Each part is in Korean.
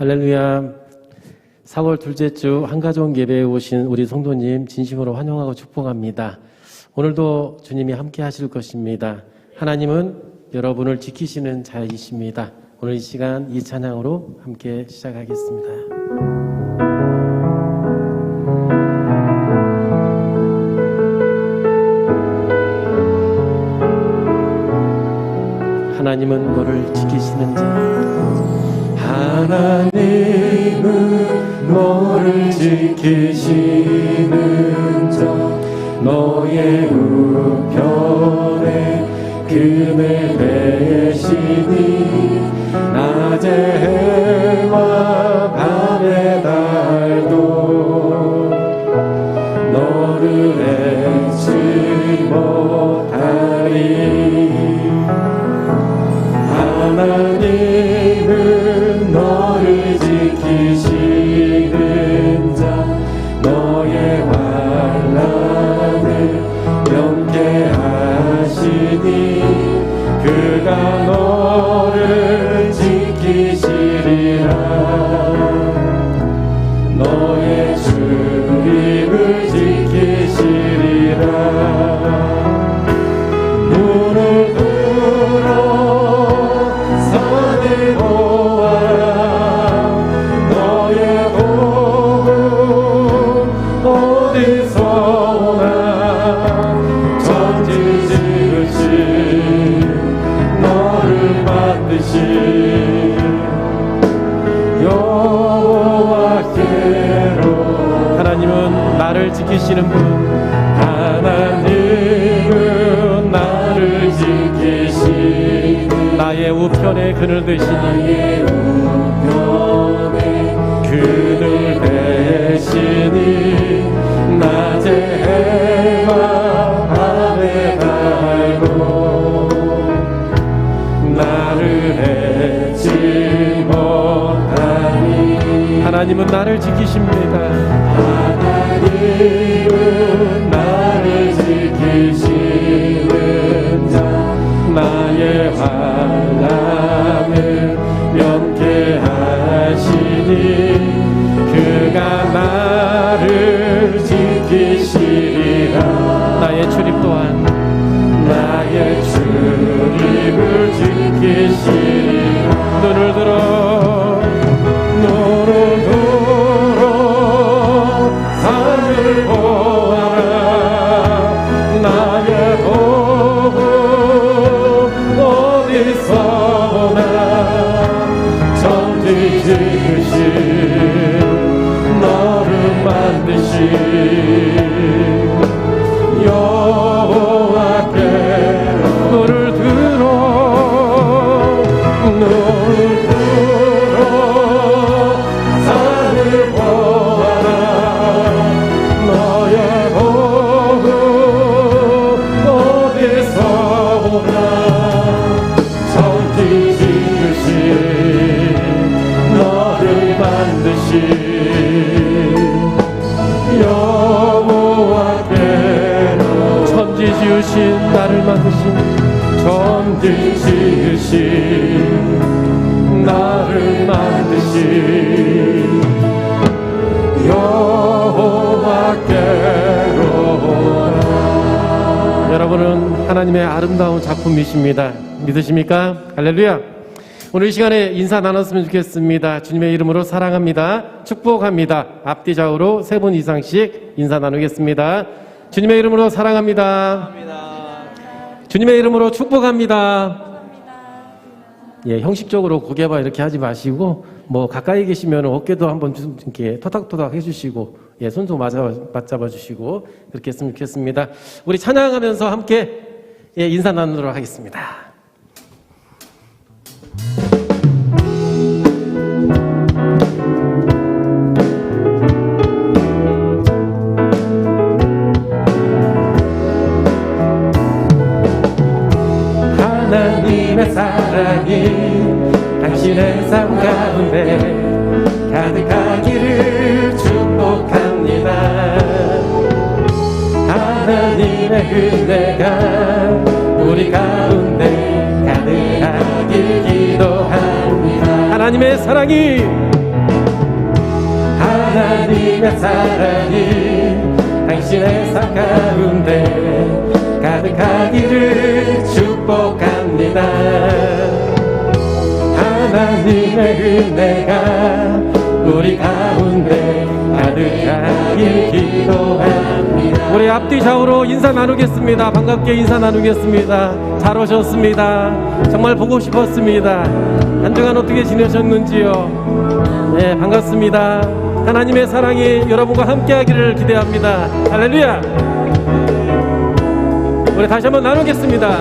할렐루야. 4월 둘째 주 한가족 예배에 오신 우리 성도님 진심으로 환영하고 축복합니다. 오늘도 주님이 함께 하실 것입니다. 하나님은 여러분을 지키시는 자이십니다. 오늘 이 시간 이 찬양으로 함께 시작하겠습니다. 하나님은 너를 지키시는 자. 하나님은 너를 지키시는 자, 너의 우편에 그늘 대시니 낮의 해와 밤의 달도 너를 해치 못하리. 하나님은 너를 지키시는 자, 너의 환난을 명쾌하시니 그가 너를 지키시리라. 너의 출입을 지키시리라. 문을 하나님은 나를 지키시는 분. 하나님은 나를 지키시니 나의 우편에 그늘 되시니 나의 우편에 그늘 되시니 낮의 해와 밤의 달도 나를 해치 못하니. 하나님은 나를 지키십니다. 하나님은 나를 지키시는 자, 나의 환난을 명쾌하시니 그가 나를 지키시리라. 나의 출입 또한 나의 출입을 지키시리라. 눈을 들어 산을 보아라. 나의 도움 어디서 오나. 천지 지으신 너를 만드신 여호와께로 눈을 들어 산을 보아라. 너의 도움 어디서 오나. 천지 지으신 너를 만드신 여호와께로. 천지 지으신 나를 만드신 천지 지으신 나를 만드신 여호와께로. 여러분은 하나님의 아름다운 작품이십니다. 믿으십니까? 할렐루야. 오늘 이 시간에 인사 나눴으면 좋겠습니다. 주님의 이름으로 사랑합니다, 축복합니다. 앞뒤 좌우로 3분 이상씩 인사 나누겠습니다. 주님의 이름으로 사랑합니다. 주님의 이름으로 축복합니다. 예, 형식적으로 고개바 이렇게 하지 마시고 뭐 가까이 계시면 어깨도 한번 좀 이렇게 토닥토닥 해주시고, 예, 손도 맞잡아 주시고 그렇게 했으면 좋겠습니다. 우리 찬양하면서 함께, 예, 인사 나누도록 하겠습니다. 하나님의 사랑이 당신의 삶 가운데 가득하기를 축복합니다. 하나님의 은혜가 우리 가운데 가득하길 기도합니다. 하나님의 사랑이 하나님의 사랑이 당신의 삶 가운데 가득하기를 축복합니다. 하나님의 은혜가 우리 가운데 가득하길 기도합니다. 우리 앞뒤 좌우로 인사 나누겠습니다. 반갑게 인사 나누겠습니다. 잘 오셨습니다. 정말 보고 싶었습니다. 한 주간 어떻게 지내셨는지요? 네, 반갑습니다. 하나님의 사랑이 여러분과 함께하기를 기대합니다. 할렐루야. 우리 다시 한번 나누겠습니다.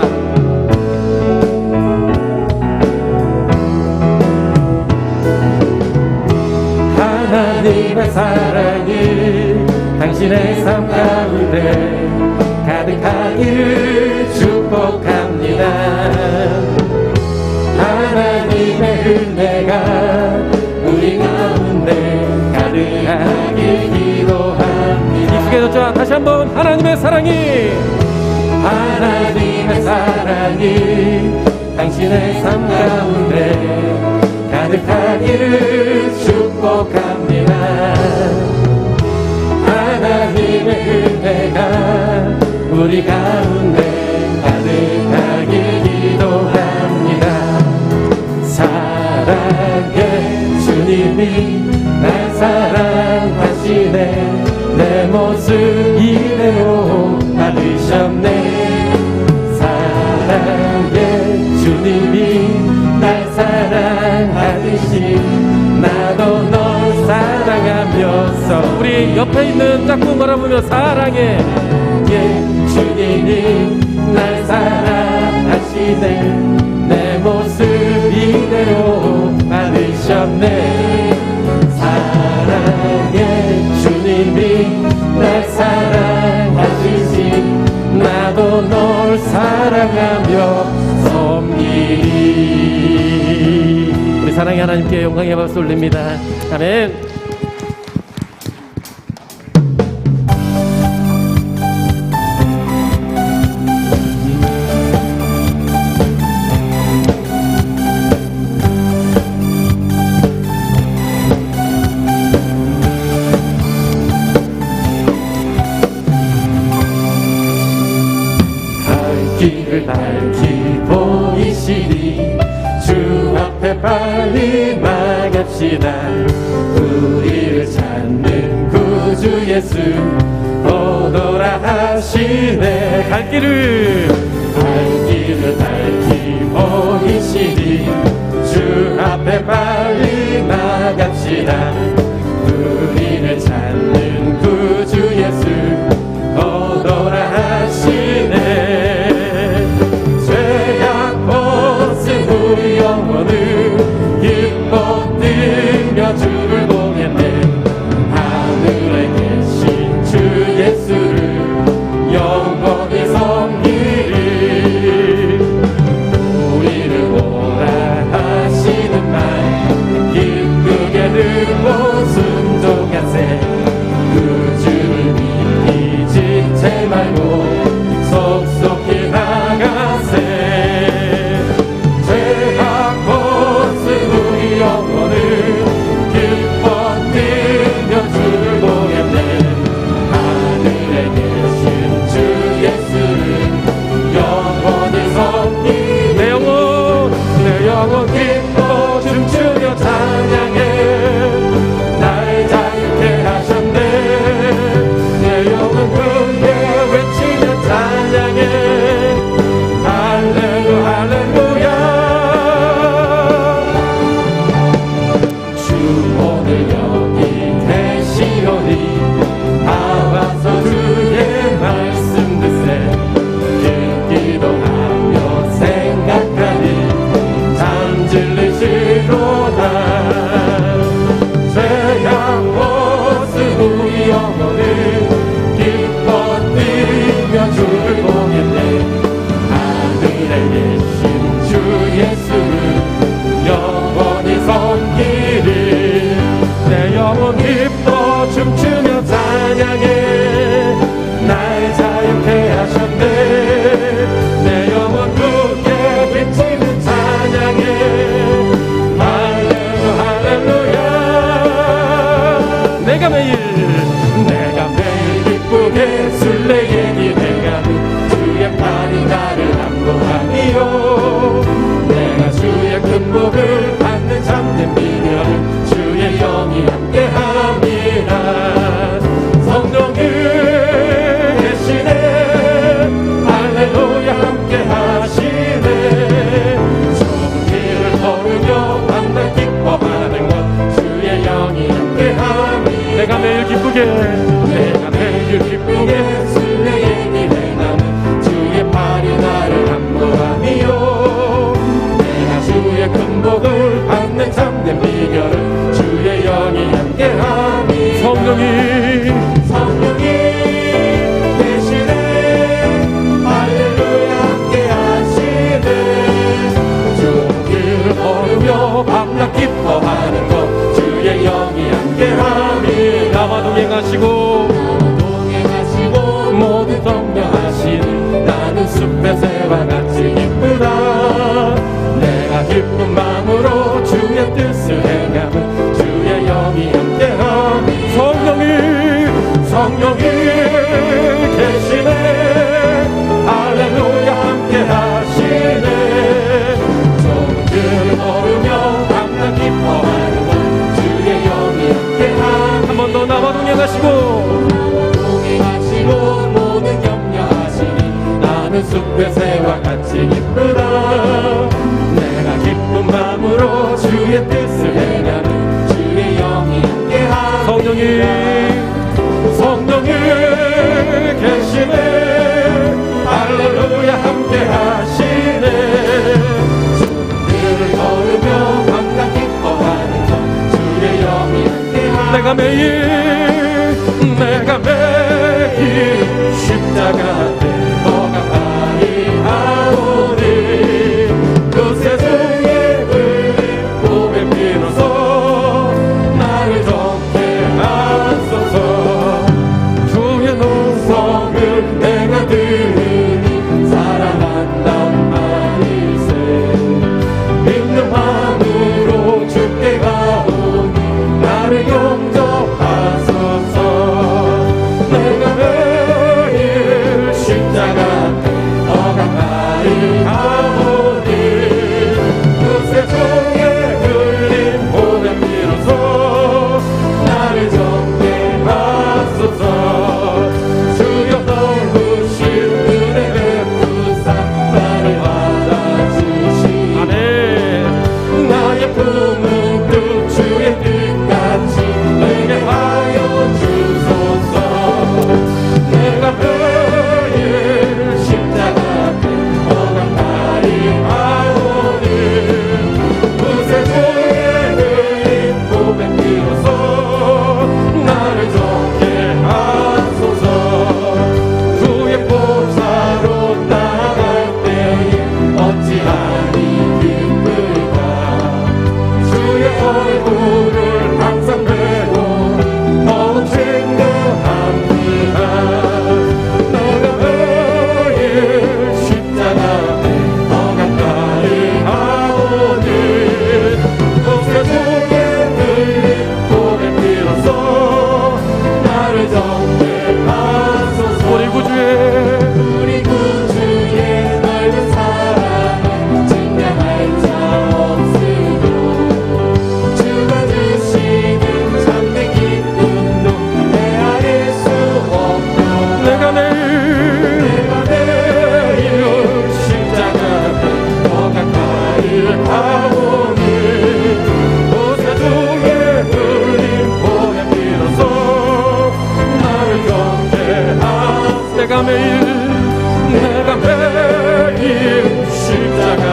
하나님의 사랑이 당신의 삶 가운데 가득하기를 축복합니다. 하나님의 은혜가 우리 가운데 가득하길 기도합니다. 익숙해졌죠? 다시 한번 하나님의 사랑이 하나님의 사랑이 당신의 삶 가운데 가득하기를 축복합니다. 하나님의 은혜가 우리 가운데 가득하길 기도합니다. 사랑의 주님이 날 사랑하시네. 내 모습 이대로 받으셨네. 사랑의 주님이 날 사랑하듯이 나도 널 사랑하면서. 우리 옆에 있는 짝꿍 바라보며 사랑해. 예, 주님이 날 사랑하시네. 내 모습 이대로 받으셨네. 사랑의 주님이 날 사랑하시지 나도 널 사랑하며 섬기리. 우리 사랑의 하나님께 영광의 박수 올립니다. 아멘. 길을 밝히 보이시니 주 앞에 빨리 나갑시다. 우리를 찾는 구주 예수 오너라 하시네. 갈 길을 밝히 보이시니 주 앞에 빨리 나갑시다. 우리를 찾는 구주 예수 오너라 하시네. 우리 영혼을 기뻐 뛰며 주를 보겠네. 하늘에 계신 주 예수를 영원히 섬기리. 우리를 오라 하시는 말 참된 비결은 주의 영이 함께합니다. 성령이 계시네 할렐루야 함께하시네. 좁은 길을 걸으며 밤낮 기뻐하는 것 주의 영이 함께합니다. 내가 매일 기쁘게 순례의 길에 나는 주의 팔이 나를 안보하니요. 내가 주의 큰 복을 받는 참된 비결은 주의 영이 함께하니. 성령이 계시네 할렐루야 함께하시네. 좋은 길을 걸으며 밤낮 기뻐하는 것 주의 영이 함께하니. 나와 동행하시고 모두 격려하시니 나는 숲의 새와 같이 기쁘다. 내가 기쁜 마음으로 주의 뜻을 행하면 주의 영이 함께하니. 성령이 계시네 할렐루야 함께하시네. 좋은 길을 걸으며 밤낮 기뻐하는 것 주의 영이 함께하니. 한 번 더 나와 동행하시고 모든 격려하시니 나는 숲의 새와 같이 기쁘다. 내가 기쁜 마음으로 주의 뜻을 행하는 주의 영이 함께하니. 성령이 계시네 할렐루야 함께하시네. 주를 걸으며 밤낮 기뻐하는 것 주의 영이 함께하니. 내가 매일 십자가 너가 발휘하오니. 그 세상에 흘린 보배 피로써 나를 정케 하소서. 주의 노성을 내가 들으니 사랑한단 말일세. 믿는 마음으로 주께 가오니 나를 용접하소서. 내가 매일 십자가 더 가까이 가오니. 그 세상에 흘린 보배 피로써 나를 정케 하소서. 주여 너무신 은혜 베푸사 나를 받아주시네. 아멘. 나의 품은 뜻 주의 뜻같이 내게 하여 주소서. 내가 매일 십자가 더 가까이 가오니. 그 세상에 흘린 보배 피로써 나를 정케 하소서. 주의 보좌로 나갈 때에 어찌하니 기쁠까. 주의 얼굴을 항상 뵈고 더욱 생각합니다. 내가 매일 십자가 더 가까이 가오니. 그 세상에 흘린 보배 피로써 나를 정케 하소서. 우리 구주의 넓은 사랑을 증명할 자 없으고 주가 주시는 참된 기쁨도 헤아릴 수 없고. 내가 매일 십자가 더 가까이 가오니. 그 세상에 흘린 보배 피로써 나를 정케 하소서. 내가 매일 십자가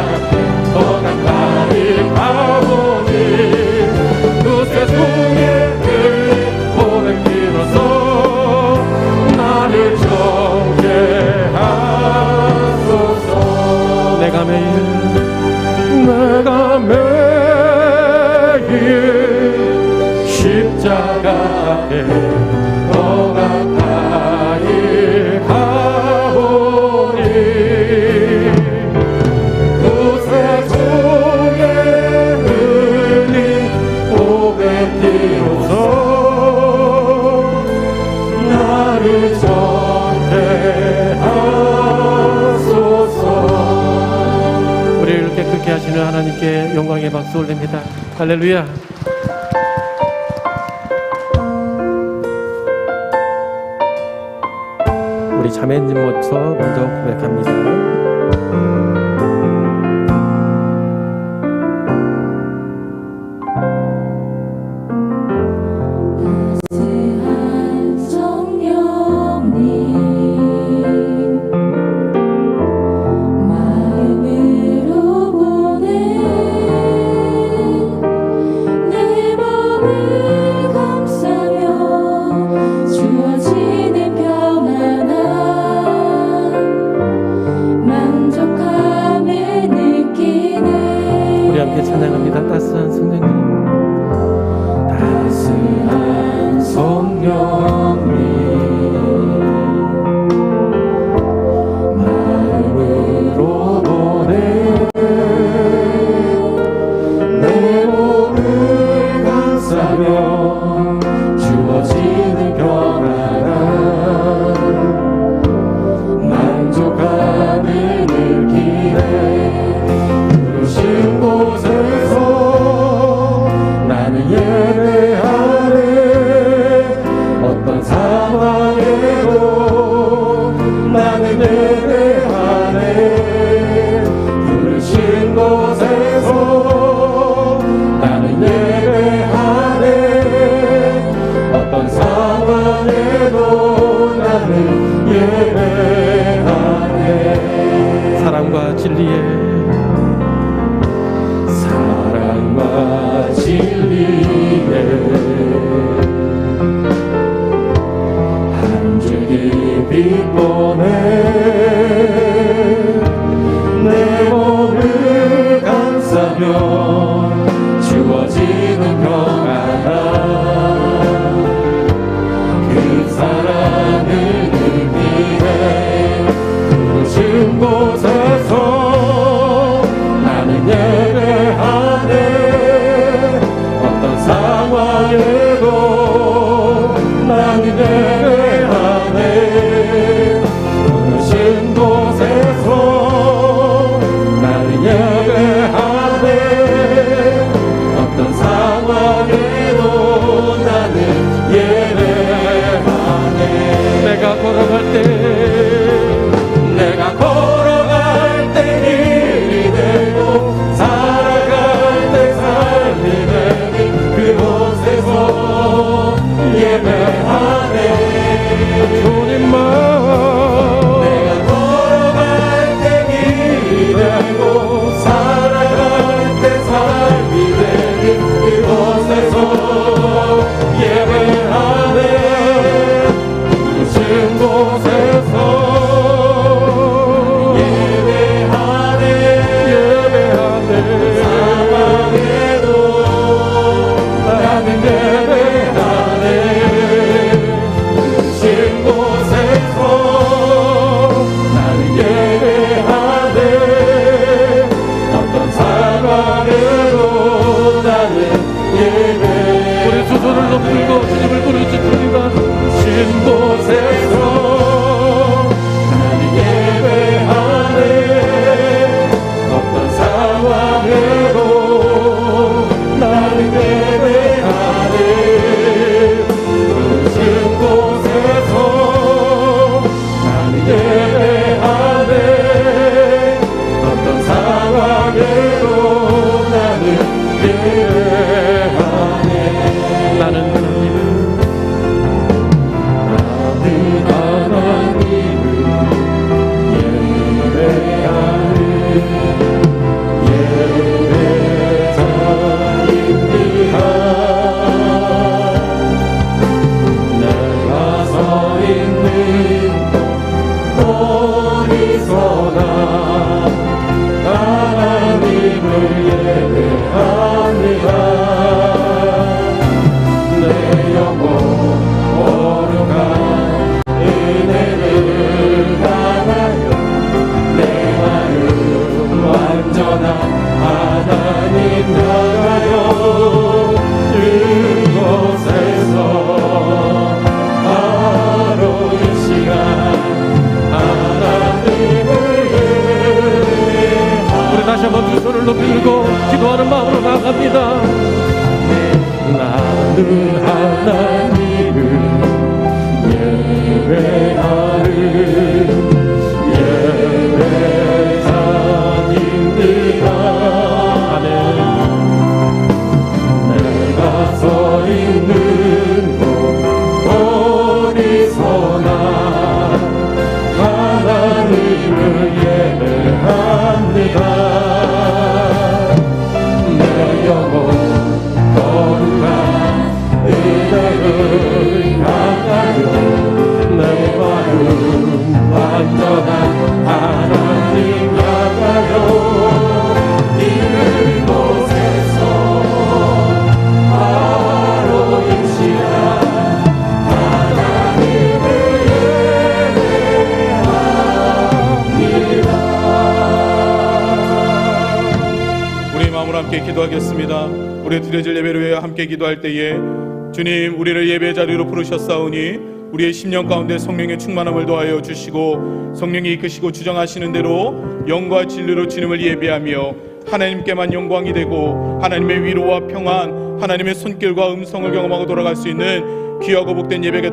더 가까이 가오니. 그 세상에 흘린 보배 피로써 나를 정케 하소서. 내가 매일 십자가에 더 가까이 가오니. 그 세상에 흘린 보배 피로써 나를 정케 하소서. 우리를 깨끗게 하시는 하나님께 영광의 박수 올립니다. 할렐루야. 우리 자매님부터 먼저 고백합니다. 찬양합니다. 따스한 성령님, 따스한 성령님, 마음으로 보내 내 몸을 감싸며 주어지는 평안함 만족함을 느끼네. 부르신 곳에서 나는 예배하네. 어떤 상황에도 나는 예배하네. 부르신 곳에서 나는 예배하네. 어떤 상황에도 나는 예배하네. 사랑과 진리의 진리에 한 줄기 빛보내 내 몸을 감싸며 주어지는 평안함 그 사랑을 느끼네. 부르신 곳에서 나는 예배하네. 상황에도 나는 예배하네. 부르신 곳에서 나는 예배하네. 어떤 상황에도 나는 예배하네. 내가 걸어갈 때 길이 되고 살아갈 때 삶이 되니 그곳에서 예배하네. 주님만 내가 걸어갈 때 길이 되고 살아갈 때 삶이 되니 그곳에서 예배하네. 부르신 곳에서 예배 있는 하나님을 예배하는 예배자님들아. 아멘. 내가 서 있는 곳 어디서나 하나님을 예배합니다. 내 영혼 거룩한 은혜를 향하여 내 마음 완전한 하나님 향하여 이곳에서 바로 이 시간 하나님을 예배합니다. 우리 마음으로 함께 기도하겠습니다. 우리 드려질 예배를 위해 함께 기도할 때에 주님, 우리를 예배 자리로 부르셨사오니 우리의 심령 가운데 성령의 충만함을 더하여 주시고 성령이 이끄시고 주장하시는 대로 영과 진리로 주님을 예배하며 하나님께만 영광이 되고 하나님의 위로와 평안, 하나님의 손길과 음성을 경험하고 돌아갈 수 있는 귀하고 복된 예배가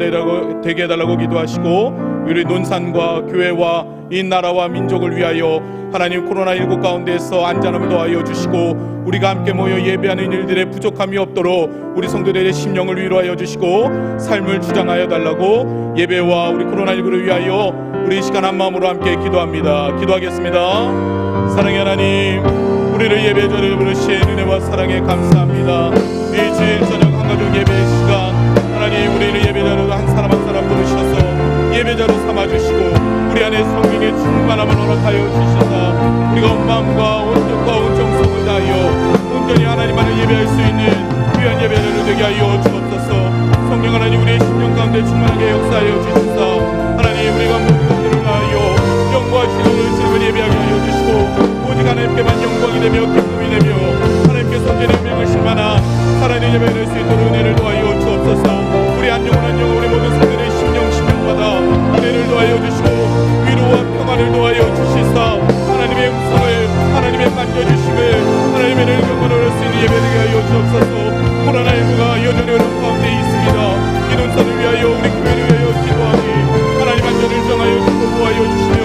되게 해달라고 기도하시고, 우리 논산과 교회와 이 나라와 민족을 위하여 하나님 코로나19 가운데서 안전함을 더하여 주시고 우리가 함께 모여 예배하는 일들에 부족함이 없도록 우리 성도들의 심령을 위로하여 주시고 삶을 주장하여 달라고 예배와 우리 코로나19를 위하여 우리 이 시간 한 마음으로 함께 기도합니다. 기도하겠습니다. 사랑의 하나님, 우리를 예배 자리에 부르신 은혜와 사랑에 감사합니다. 이 주일 저녁 한가족 예배 시간 하나님, 우리를 예배 자리로 한 사람 한 사람 부르셔서 예배자로 삼아주시고 우리 안에 성령의 충만함을 허락하여 주시사 우리가 온 마음과 온 뜻과 온 정성을 다하여 온전히 하나님만을 예배할 수 있는 귀한 예배자로 되게 하여 주옵소서. 성령 하나님, 우리의 심령 가운데 충만하게 역사하여 주시사 하나님, 우리가 모든 것들을 다하여 영과 진리로 주님을 예배하게 하여 주시고 오직 하나님께만 영광이 되며 기쁨이 되며 하나님께 선전의 명을 실만한 하나님 예배를 할 수 있도록 은혜를 도하여 주옵소서. 우리 한 영혼 한 영혼 우리 모든 성도들의 심령마다 은혜를 도하여 주시고 위로와 평안을 도하여 주시사 하나님의 음성을 하나님의 만져주심을 하나님의 은혜를 경험할 수 있는 예배되게 하여 주옵소서. 코로나19가 여전히 어려운 가운데 있습니다. 이 논산을 위하여 우리 교회를 위하여 기도하니 하나님 안전을 정하여 주시고 도와여 주시며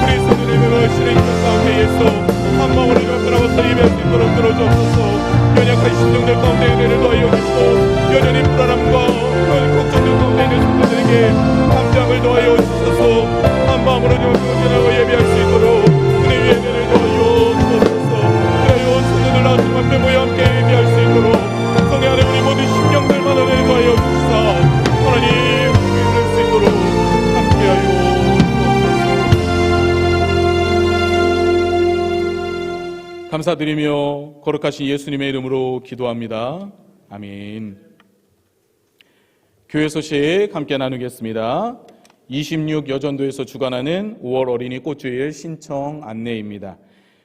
우리 성도들의 예배가 실행된 가운데에서 한 마음으로 일어나서 예배할 수 있도록 들어주옵소서. 연약한 심령들 가운데 은혜를 더하여 주시고 여전히 불안함과 걱정들 가운데 있는 성도들에게 감장을 더하여 주셔서 한 마음으로 정진하고 예배할 수 있도록 은혜 위에 은혜를 더하여 주옵소서. 그래요 성도들 나와서 앞에 모여 함께 예배할 수 있도록 성령 안에 우리 모든 심령들마다 은혜 더하여 주시사 하나님 예배할 수 있도록 함께하여 주옵소서. 감사드리며 거룩하신 예수님의 이름으로 기도합니다. 아멘. 교회 소식 함께 나누겠습니다. 26 여전도에서 주관하는 5월 어린이 꽃주일 신청 안내입니다.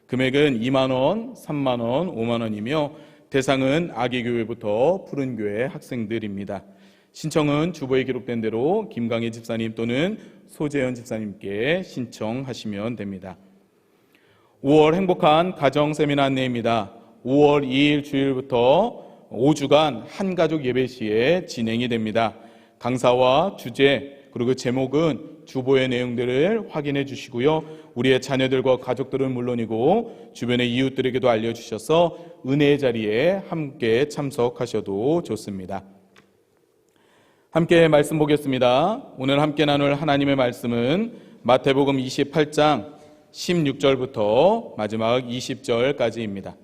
금액은 2만원, 3만원, 5만원이며 대상은 아기교회부터 푸른교회 학생들입니다. 신청은 주보에 기록된 대로 김강희 집사님 또는 소재현 집사님께 신청하시면 됩니다. 5월 행복한 가정 세미나 안내입니다. 5월 2일 주일부터 5주간 한가족 예배 시에 진행이 됩니다. 강사와 주제 그리고 그 제목은 주보의 내용들을 확인해 주시고요. 우리의 자녀들과 가족들은 물론이고 주변의 이웃들에게도 알려주셔서 은혜의 자리에 함께 참석하셔도 좋습니다. 함께 말씀 보겠습니다. 오늘 함께 나눌 하나님의 말씀은 마태복음 28장 16절부터 마지막 20절까지입니다.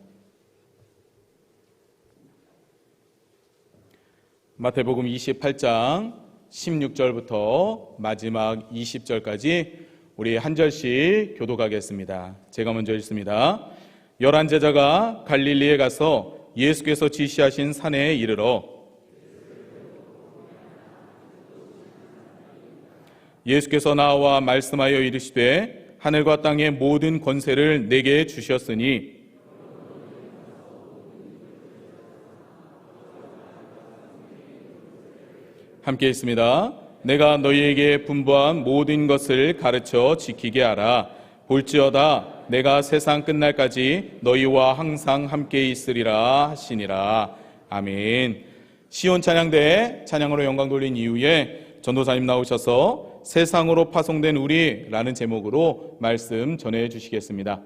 마태복음 28장 16절부터 마지막 20절까지 우리 한 절씩 교독하겠습니다. 제가 먼저 읽습니다. 11제자가 갈릴리에 가서 예수께서 지시하신 산에 이르러 예수께서 나와 말씀하여 이르시되 하늘과 땅의 모든 권세를 내게 주셨으니 함께 있습니다. 내가 너희에게 분부한 모든 것을 가르쳐 지키게 하라. 볼지어다 내가 세상 끝날까지 너희와 항상 함께 있으리라 하시니라. 아멘. 시온 찬양대에 찬양으로 영광 돌린 이후에 전도사님 나오셔서 세상으로 파송된 우리라는 제목으로 말씀 전해 주시겠습니다.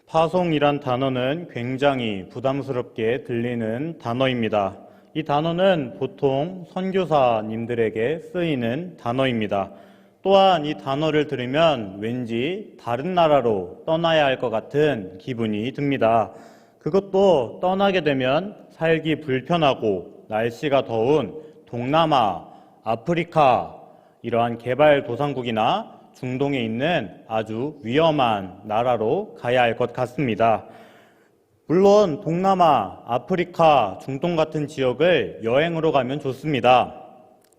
파송이란 단어는 굉장히 부담스럽게 들리는 단어입니다. 이 단어는 보통 선교사님들에게 쓰이는 단어입니다. 또한 이 단어를 들으면 왠지 다른 나라로 떠나야 할 것 같은 기분이 듭니다. 그것도 떠나게 되면 살기 불편하고 날씨가 더운 동남아, 아프리카 이러한 개발도상국이나 중동에 있는 아주 위험한 나라로 가야 할 것 같습니다. 물론 동남아, 아프리카, 중동 같은 지역을 여행으로 가면 좋습니다.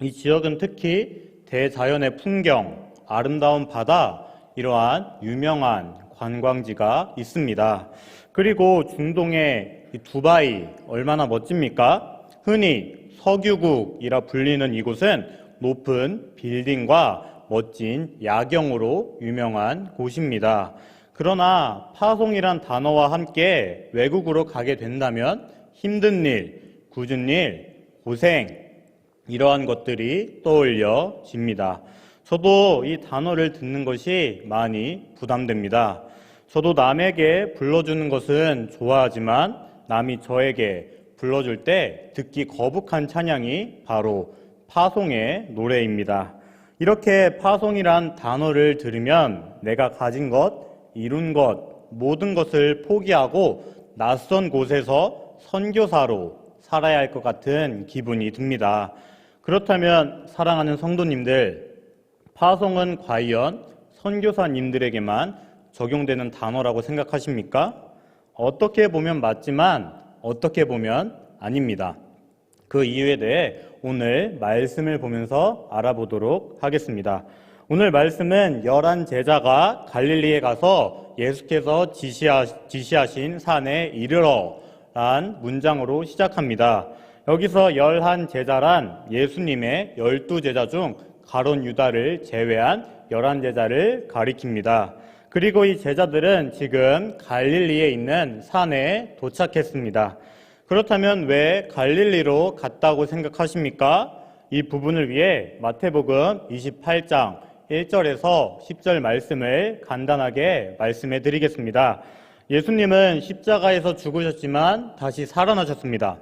이 지역은 특히 대자연의 풍경, 아름다운 바다, 이러한 유명한 관광지가 있습니다. 그리고 중동의 이 두바이 얼마나 멋집니까? 흔히 석유국이라 불리는 이곳은 높은 빌딩과 멋진 야경으로 유명한 곳입니다. 그러나 파송이란 단어와 함께 외국으로 가게 된다면 힘든 일, 굳은 일, 고생, 이러한 것들이 떠올려집니다. 저도 이 단어를 듣는 것이 많이 부담됩니다. 저도 남에게 불러주는 것은 좋아하지만 남이 저에게 불러줄 때 듣기 거북한 찬양이 바로 파송의 노래입니다. 이렇게 파송이란 단어를 들으면 내가 가진 것, 이룬 것, 모든 것을 포기하고 낯선 곳에서 선교사로 살아야 할 것 같은 기분이 듭니다. 그렇다면 사랑하는 성도님들, 파송은 과연 선교사님들에게만 적용되는 단어라고 생각하십니까? 어떻게 보면 맞지만 어떻게 보면 아닙니다. 그 이유에 대해 오늘 말씀을 보면서 알아보도록 하겠습니다. 오늘 말씀은 11 제자가 갈릴리에 가서 예수께서 지시하신 산에 이르러 란 문장으로 시작합니다. 여기서 11 제자란 예수님의 12제자 중 가룟 유다를 제외한 11 제자를 가리킵니다. 그리고 이 제자들은 지금 갈릴리에 있는 산에 도착했습니다. 그렇다면 왜 갈릴리로 갔다고 생각하십니까? 이 부분을 위해 마태복음 28장 1절에서 10절 말씀을 간단하게 말씀해 드리겠습니다. 예수님은 십자가에서 죽으셨지만 다시 살아나셨습니다.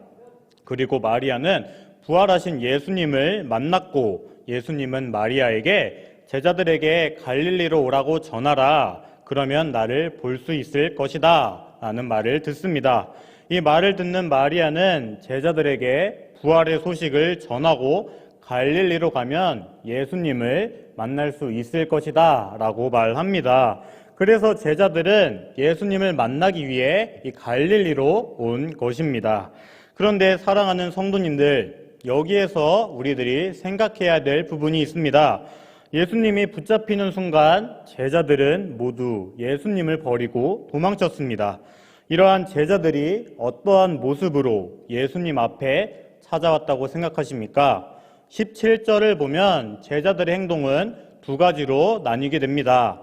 그리고 마리아는 부활하신 예수님을 만났고 예수님은 마리아에게 제자들에게 갈릴리로 오라고 전하라. 그러면 나를 볼 수 있을 것이다. 라는 말을 듣습니다. 이 말을 듣는 마리아는 제자들에게 부활의 소식을 전하고 갈릴리로 가면 예수님을 만날 수 있을 것이다. 라고 말합니다. 그래서 제자들은 예수님을 만나기 위해 이 갈릴리로 온 것입니다. 그런데 사랑하는 성도님들, 여기에서 우리들이 생각해야 될 부분이 있습니다. 예수님이 붙잡히는 순간 제자들은 모두 예수님을 버리고 도망쳤습니다. 이러한 제자들이 어떠한 모습으로 예수님 앞에 찾아왔다고 생각하십니까? 17절을 보면 제자들의 행동은 두 가지로 나뉘게 됩니다.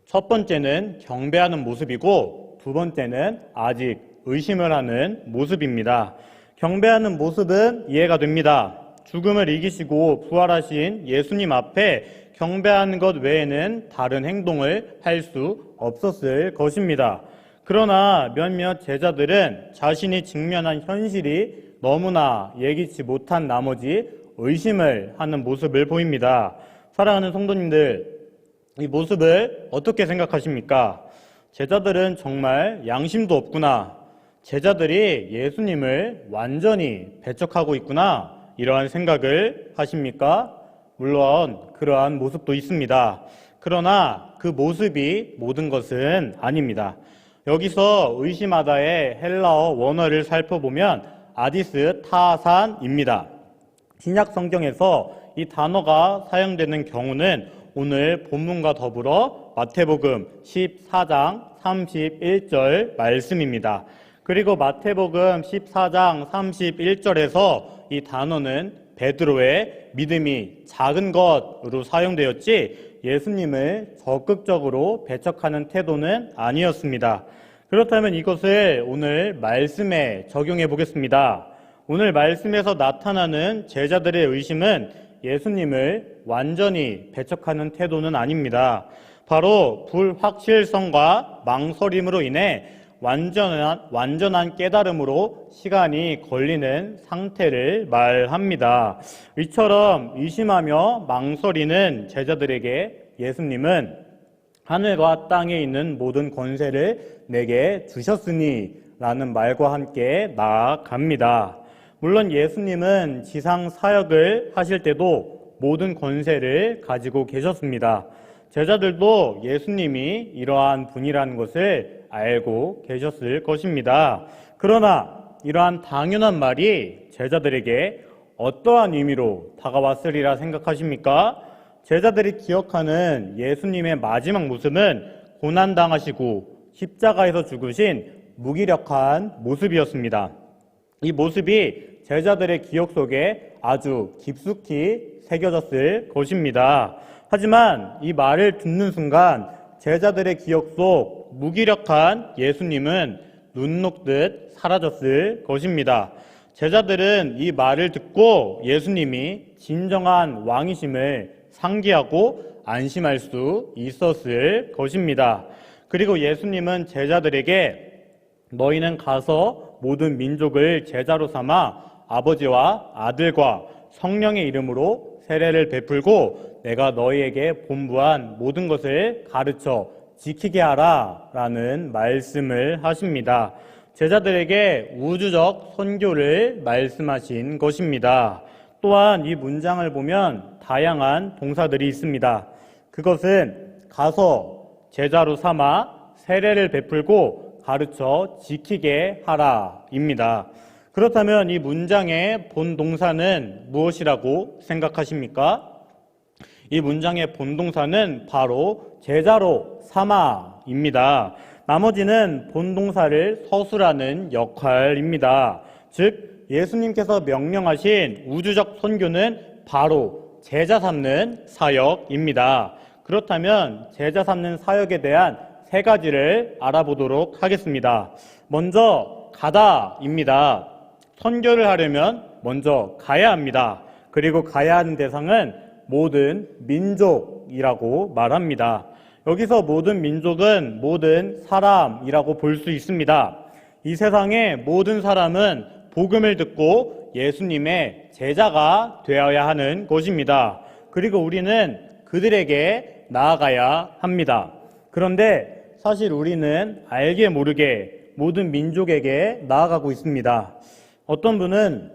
첫 번째는 경배하는 모습이고 두 번째는 아직 의심을 하는 모습입니다. 경배하는 모습은 이해가 됩니다. 죽음을 이기시고 부활하신 예수님 앞에 경배하는 것 외에는 다른 행동을 할 수 없었을 것입니다. 그러나 몇몇 제자들은 자신이 직면한 현실이 너무나 예기치 못한 나머지 의심을 하는 모습을 보입니다. 사랑하는 성도님들, 이 모습을 어떻게 생각하십니까? 제자들은 정말 양심도 없구나. 제자들이 예수님을 완전히 배척하고 있구나. 이러한 생각을 하십니까? 물론 그러한 모습도 있습니다. 그러나 그 모습이 모든 것은 아닙니다. 여기서 의심하다의 헬라어 원어를 살펴보면 아디스 타산입니다. 신약 성경에서 이 단어가 사용되는 경우는 오늘 본문과 더불어 마태복음 14장 31절 말씀입니다. 그리고 마태복음 14장 31절에서 이 단어는 베드로의 믿음이 작은 것으로 사용되었지 예수님을 적극적으로 배척하는 태도는 아니었습니다. 그렇다면 이것을 오늘 말씀에 적용해 보겠습니다. 오늘 말씀에서 나타나는 제자들의 의심은 예수님을 완전히 배척하는 태도는 아닙니다. 바로 불확실성과 망설임으로 인해 완전한 깨달음으로 시간이 걸리는 상태를 말합니다. 이처럼 의심하며 망설이는 제자들에게 예수님은 하늘과 땅에 있는 모든 권세를 내게 주셨으니 라는 말과 함께 나아갑니다. 물론 예수님은 지상 사역을 하실 때도 모든 권세를 가지고 계셨습니다. 제자들도 예수님이 이러한 분이라는 것을 알고 계셨을 것입니다. 그러나 이러한 당연한 말이 제자들에게 어떠한 의미로 다가왔으리라 생각하십니까? 제자들이 기억하는 예수님의 마지막 모습은 고난당하시고 십자가에서 죽으신 무기력한 모습이었습니다. 이 모습이 제자들의 기억 속에 아주 깊숙이 새겨졌을 것입니다. 하지만 이 말을 듣는 순간 제자들의 기억 속 무기력한 예수님은 눈 녹듯 사라졌을 것입니다. 제자들은 이 말을 듣고 예수님이 진정한 왕이심을 상기하고 안심할 수 있었을 것입니다. 그리고 예수님은 제자들에게 너희는 가서 모든 민족을 제자로 삼아 아버지와 아들과 성령의 이름으로 세례를 베풀고 내가 너희에게 본부한 모든 것을 가르쳐 지키게 하라 라는 말씀을 하십니다. 제자들에게 우주적 선교를 말씀하신 것입니다. 또한 이 문장을 보면 다양한 동사들이 있습니다. 그것은 가서 제자로 삼아 세례를 베풀고 가르쳐 지키게 하라입니다. 그렇다면 이 문장의 본동사는 무엇이라고 생각하십니까? 이 문장의 본동사는 바로 제자로 삼아입니다. 나머지는 본동사를 서술하는 역할입니다. 즉 예수님께서 명령하신 우주적 선교는 바로 제자 삼는 사역입니다. 그렇다면 제자 삼는 사역에 대한 세 가지를 알아보도록 하겠습니다. 먼저 가다입니다. 선교를 하려면 먼저 가야 합니다. 그리고 가야 하는 대상은 모든 민족이라고 말합니다. 여기서 모든 민족은 모든 사람이라고 볼 수 있습니다. 이 세상의 모든 사람은 복음을 듣고 예수님의 제자가 되어야 하는 것입니다. 그리고 우리는 그들에게 나아가야 합니다. 그런데 사실 우리는 알게 모르게 모든 민족에게 나아가고 있습니다. 어떤 분은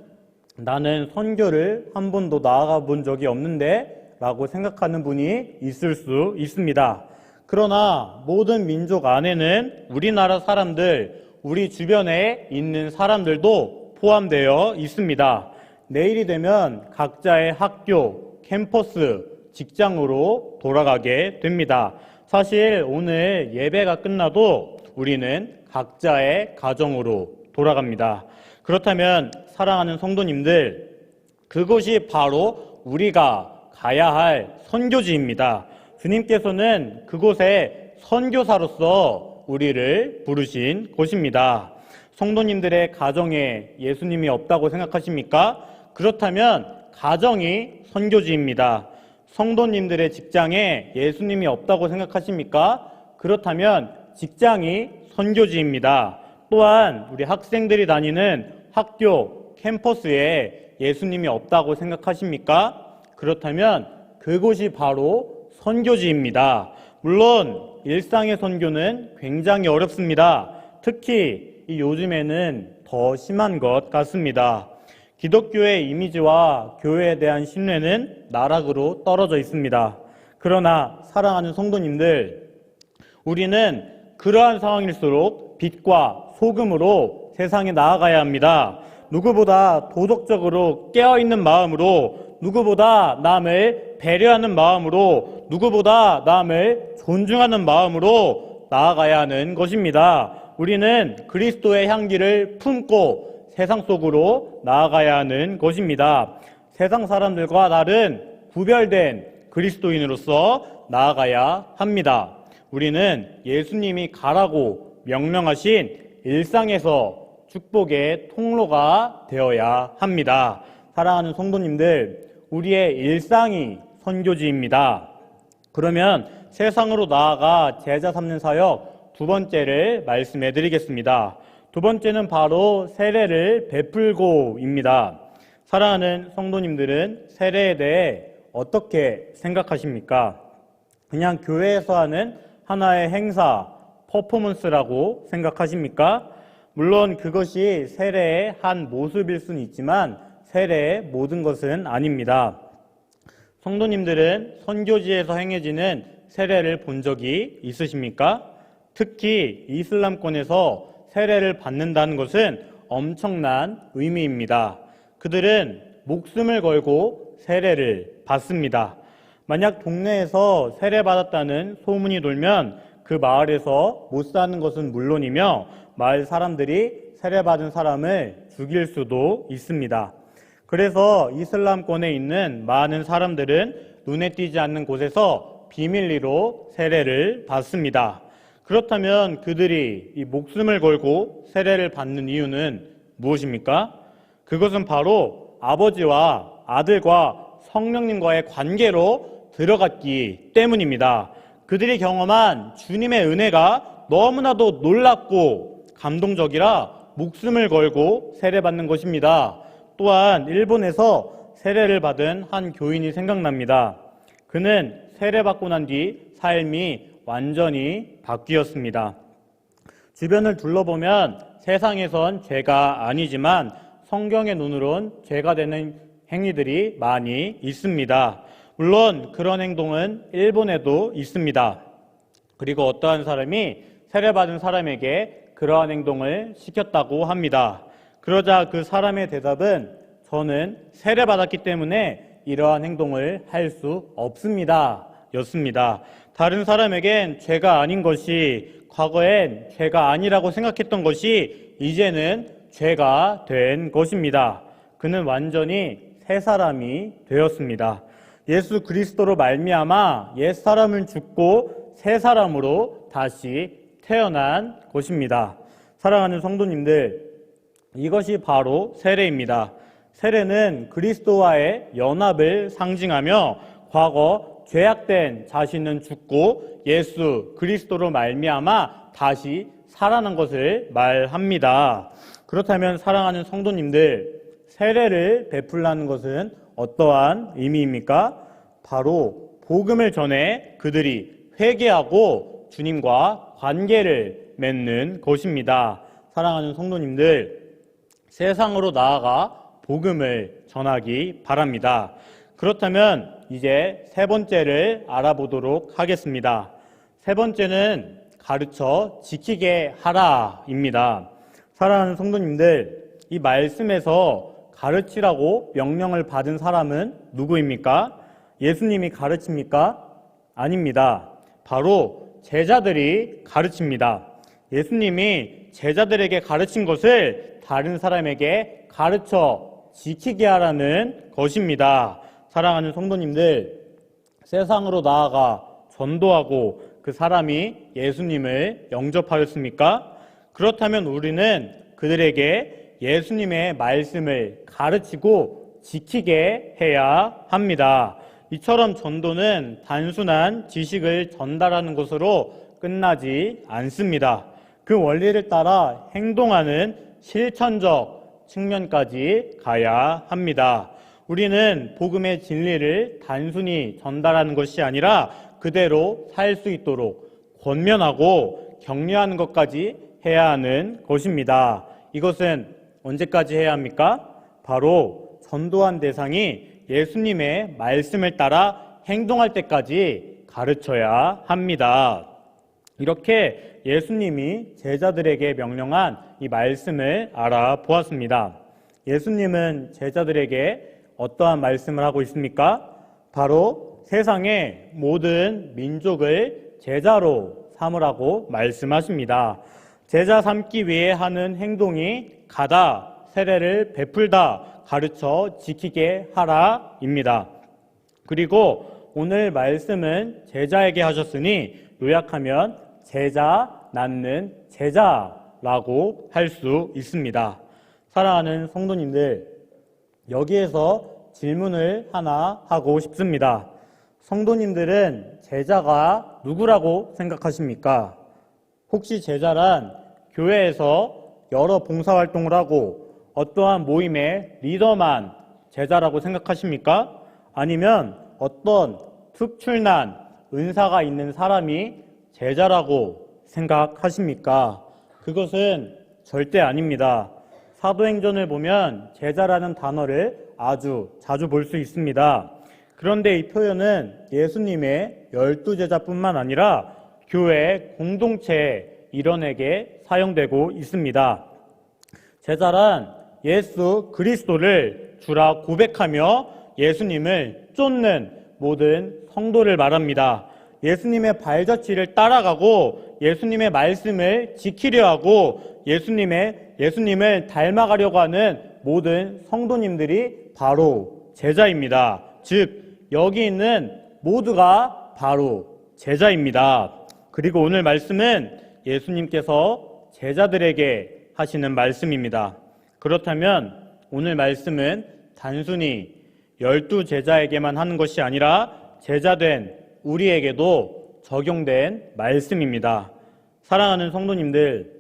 나는 선교를 한 번도 나아가 본 적이 없는데 라고 생각하는 분이 있을 수 있습니다. 그러나 모든 민족 안에는 우리나라 사람들, 우리 주변에 있는 사람들도 포함되어 있습니다. 내일이 되면 각자의 학교, 캠퍼스, 직장으로 돌아가게 됩니다. 사실 오늘 예배가 끝나도 우리는 각자의 가정으로 돌아갑니다. 그렇다면 사랑하는 성도님들, 그곳이 바로 우리가 가야 할 선교지입니다. 주님께서는 그곳에 선교사로서 우리를 부르신 곳입니다. 성도님들의 가정에 예수님이 없다고 생각하십니까? 그렇다면 가정이 선교지입니다. 성도님들의 직장에 예수님이 없다고 생각하십니까? 그렇다면 직장이 선교지입니다. 또한 우리 학생들이 다니는 학교, 캠퍼스에 예수님이 없다고 생각하십니까? 그렇다면 그곳이 바로 선교지입니다. 물론 일상의 선교는 굉장히 어렵습니다. 특히 이 요즘에는 더 심한 것 같습니다. 기독교의 이미지와 교회에 대한 신뢰는 나락으로 떨어져 있습니다. 그러나 사랑하는 성도님들, 우리는 그러한 상황일수록 빛과 소금으로 세상에 나아가야 합니다. 누구보다 도덕적으로 깨어있는 마음으로, 누구보다 남을 배려하는 마음으로, 누구보다 남을 존중하는 마음으로 나아가야 하는 것입니다. 우리는 그리스도의 향기를 품고 세상 속으로 나아가야 하는 것입니다. 세상 사람들과 다른 구별된 그리스도인으로서 나아가야 합니다. 우리는 예수님이 가라고 명령하신 일상에서 축복의 통로가 되어야 합니다. 사랑하는 성도님들, 우리의 일상이 선교지입니다. 그러면 세상으로 나아가 제자 삼는 사역 두 번째를 말씀해 드리겠습니다. 두 번째는 바로 세례를 베풀고입니다. 사랑하는 성도님들은 세례에 대해 어떻게 생각하십니까? 그냥 교회에서 하는 하나의 행사, 퍼포먼스라고 생각하십니까? 물론 그것이 세례의 한 모습일 수는 있지만 세례의 모든 것은 아닙니다. 성도님들은 선교지에서 행해지는 세례를 본 적이 있으십니까? 특히 이슬람권에서 세례를 받는다는 것은 엄청난 의미입니다. 그들은 목숨을 걸고 세례를 받습니다. 만약 동네에서 세례받았다는 소문이 돌면 그 마을에서 못 사는 것은 물론이며 마을 사람들이 세례받은 사람을 죽일 수도 있습니다. 그래서 이슬람권에 있는 많은 사람들은 눈에 띄지 않는 곳에서 비밀리로 세례를 받습니다. 그렇다면 그들이 이 목숨을 걸고 세례를 받는 이유는 무엇입니까? 그것은 바로 아버지와 아들과 성령님과의 관계로 들어갔기 때문입니다. 그들이 경험한 주님의 은혜가 너무나도 놀랍고 감동적이라 목숨을 걸고 세례받는 것입니다. 또한 일본에서 세례를 받은 한 교인이 생각납니다. 그는 세례받고 난 뒤 삶이 완전히 바뀌었습니다. 주변을 둘러보면 세상에선 죄가 아니지만 성경의 눈으론 죄가 되는 행위들이 많이 있습니다. 물론 그런 행동은 일본에도 있습니다. 그리고 어떠한 사람이 세례받은 사람에게 그러한 행동을 시켰다고 합니다. 그러자 그 사람의 대답은 저는 세례받았기 때문에 이러한 행동을 할 수 없습니다 였습니다. 다른 사람에겐 죄가 아닌 것이 과거엔 죄가 아니라고 생각했던 것이 이제는 죄가 된 것입니다. 그는 완전히 새 사람이 되었습니다. 예수 그리스도로 말미암아 옛 사람은 죽고 새 사람으로 다시 태어난 것입니다. 사랑하는 성도님들, 이것이 바로 세례입니다. 세례는 그리스도와의 연합을 상징하며 과거 죄악된 자신은 죽고 예수 그리스도로 말미암아 다시 살아난 것을 말합니다. 그렇다면 사랑하는 성도님들, 세례를 베풀라는 것은 어떠한 의미입니까? 바로 복음을 전해 그들이 회개하고 주님과 관계를 맺는 것입니다. 사랑하는 성도님들, 세상으로 나아가 복음을 전하기 바랍니다. 그렇다면 이제 세 번째를 알아보도록 하겠습니다. 세 번째는 가르쳐 지키게 하라입니다. 사랑하는 성도님들, 이 말씀에서 가르치라고 명령을 받은 사람은 누구입니까? 예수님이 가르칩니까? 아닙니다. 바로 제자들이 가르칩니다. 예수님이 제자들에게 가르친 것을 다른 사람에게 가르쳐 지키게 하라는 것입니다. 사랑하는 성도님들, 세상으로 나아가 전도하고 그 사람이 예수님을 영접하였습니까? 그렇다면 우리는 그들에게 예수님의 말씀을 가르치고 지키게 해야 합니다. 이처럼 전도는 단순한 지식을 전달하는 것으로 끝나지 않습니다. 그 원리를 따라 행동하는 실천적 측면까지 가야 합니다. 우리는 복음의 진리를 단순히 전달하는 것이 아니라 그대로 살 수 있도록 권면하고 격려하는 것까지 해야 하는 것입니다. 이것은 언제까지 해야 합니까? 바로 전도한 대상이 예수님의 말씀을 따라 행동할 때까지 가르쳐야 합니다. 이렇게 예수님이 제자들에게 명령한 이 말씀을 알아보았습니다. 예수님은 제자들에게 어떠한 말씀을 하고 있습니까? 바로 세상의 모든 민족을 제자로 삼으라고 말씀하십니다. 제자 삼기 위해 하는 행동이 가다, 세례를 베풀다, 가르쳐 지키게 하라입니다. 그리고 오늘 말씀은 제자에게 하셨으니 요약하면 제자 낳는 제자라고 할 수 있습니다. 사랑하는 성도님들, 여기에서 질문을 하나 하고 싶습니다. 성도님들은 제자가 누구라고 생각하십니까? 혹시 제자란 교회에서 여러 봉사활동을 하고 어떠한 모임의 리더만 제자라고 생각하십니까? 아니면 어떤 특출난 은사가 있는 사람이 제자라고 생각하십니까? 그것은 절대 아닙니다. 사도행전을 보면 제자라는 단어를 아주 자주 볼 수 있습니다. 그런데 이 표현은 예수님의 12제자뿐만 아니라 교회 공동체 일원에게 사용되고 있습니다. 제자란 예수 그리스도를 주라 고백하며 예수님을 쫓는 모든 성도를 말합니다. 예수님의 발자취를 따라가고 예수님의 말씀을 지키려 하고 예수님을 닮아가려고 하는 모든 성도님들이 바로 제자입니다. 즉 여기 있는 모두가 바로 제자입니다. 그리고 오늘 말씀은 예수님께서 제자들에게 하시는 말씀입니다. 그렇다면 오늘 말씀은 단순히 12제자에게만 하는 것이 아니라 제자된 우리에게도 적용된 말씀입니다. 사랑하는 성도님들,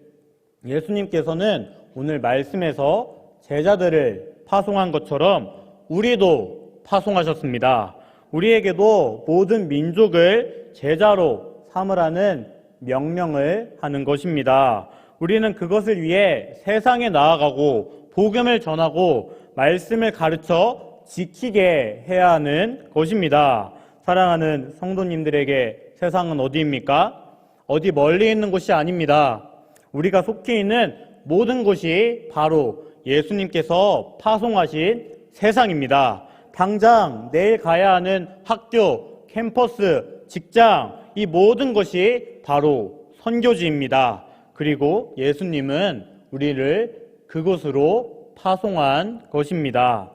예수님께서는 오늘 말씀에서 제자들을 파송한 것처럼 우리도 파송하셨습니다. 우리에게도 모든 민족을 제자로 삼으라는 명령을 하는 것입니다. 우리는 그것을 위해 세상에 나아가고 복음을 전하고 말씀을 가르쳐 지키게 해야 하는 것입니다. 사랑하는 성도님들에게 세상은 어디입니까? 어디 멀리 있는 곳이 아닙니다. 우리가 속해 있는 모든 곳이 바로 예수님께서 파송하신 세상입니다. 당장 내일 가야 하는 학교, 캠퍼스, 직장, 이 모든 것이 바로 선교지입니다. 그리고 예수님은 우리를 그곳으로 파송한 것입니다.